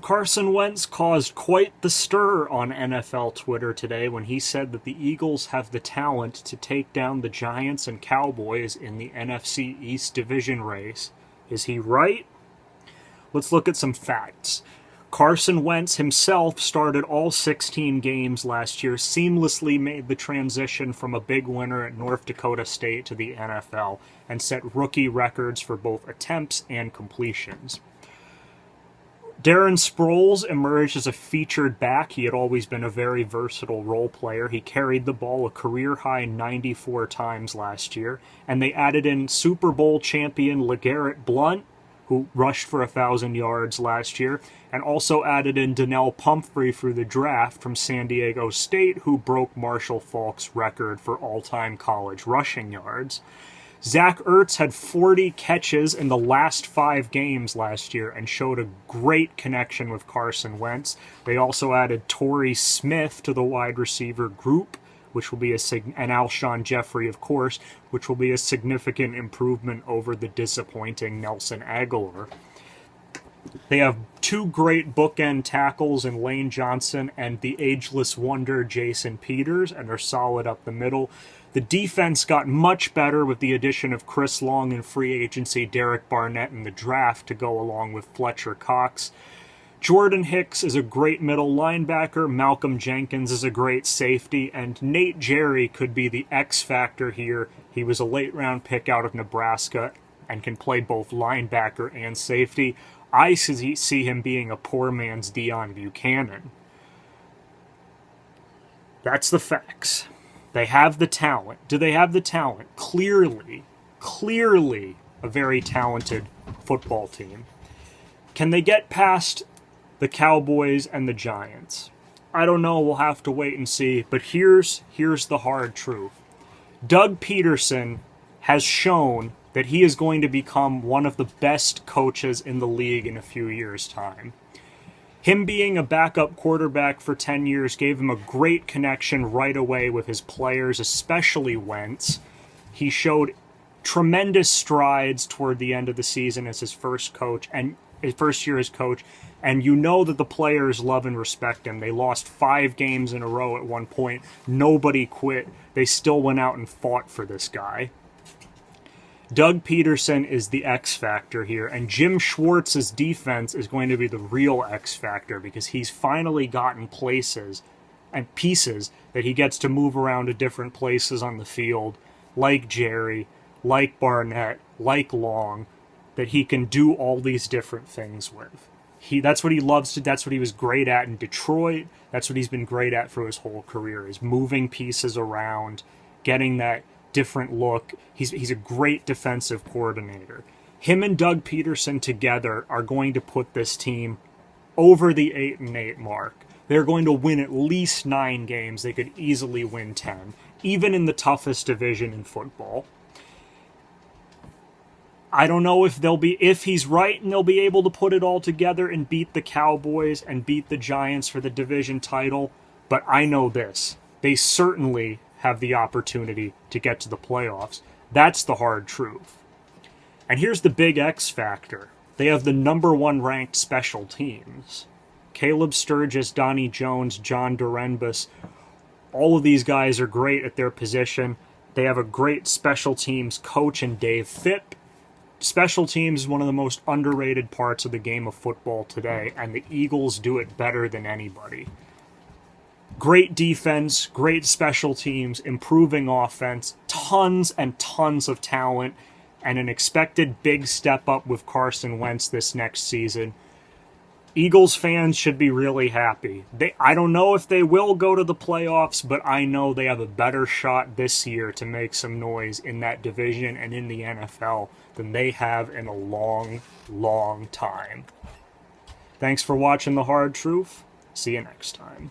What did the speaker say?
Carson Wentz caused quite the stir on NFL Twitter today when he said that the Eagles have the talent to take down the Giants and Cowboys in the NFC East division race. Is he right? Let's look at some facts. Carson Wentz himself started all 16 games last year, seamlessly made the transition from a big winner at North Dakota State to the NFL, and set rookie records for both attempts and completions. Darren Sproles emerged as a featured back. He had always been a very versatile role player. He carried the ball a career-high 94 times last year, and they added in Super Bowl champion LeGarrette Blount, who rushed for 1,000 yards last year, and also added in Donnell Pumphrey through the draft from San Diego State, who broke Marshall Faulk's record for all-time college rushing yards. Zach Ertz had 40 catches in the last 5 games last year and showed a great connection with Carson Wentz. They also added Torrey Smith to the wide receiver group, which will be and Alshon Jeffrey, of course, which will be a significant improvement over the disappointing Nelson Agholor. They have 2 great bookend tackles in Lane Johnson and the ageless wonder Jason Peters, and they're solid up the middle. The defense got much better with the addition of Chris Long in free agency, Derek Barnett in the draft to go along with Fletcher Cox. Jordan Hicks is a great middle linebacker, Malcolm Jenkins is a great safety, and Nate Jerry could be the X factor here. He was a late-round pick out of Nebraska and can play both linebacker and safety. I see him being a poor man's Deion Buchanan. That's the facts. They have the talent. Do they have the talent? Clearly a very talented football team. Can they get past the Cowboys and the Giants? I don't know. We'll have to wait and see. But here's the hard truth. Doug Peterson has shown that he is going to become one of the best coaches in the league in a few years' time. Him being a backup quarterback for 10 years gave him a great connection right away with his players, especially Wentz. He showed tremendous strides toward the end of the season as his first year as coach, and you know that the players love and respect him. They lost 5 games in a row at one point. Nobody quit. They still went out and fought for this guy. Doug Peterson is the X factor here, and Jim Schwartz's defense is going to be the real X factor because he's finally gotten places and pieces that he gets to move around to different places on the field, like Jerry, like Barnett, like Long, that he can do all these different things with. That's what he loves to. That's what he was great at in Detroit. That's what he's been great at for his whole career, is moving pieces around, getting that different look. He's a great defensive coordinator. Him and Doug Peterson together are going to put this team over the 8-8 mark. They're going to win at least 9 games. They could easily win 10, even in the toughest division in football. I don't know if he's right and they'll be able to put it all together and beat the Cowboys and beat the Giants for the division title, but I know this. They certainly have the opportunity to get to the playoffs. That's the hard truth. And here's the big X factor. They have the number 1 ranked special teams. Caleb Sturgis, Donnie Jones, John Dorenbus, all of these guys are great at their position. They have a great special teams coach in Dave Phipp. Special teams is one of the most underrated parts of the game of football today, and the Eagles do it better than anybody. Great defense, great special teams, improving offense, tons and tons of talent, and an expected big step up with Carson Wentz this next season. Eagles fans should be really happy. I don't know if they will go to the playoffs, but I know they have a better shot this year to make some noise in that division and in the NFL than they have in a long, long time. Thanks for watching The Hard Truth. See you next time.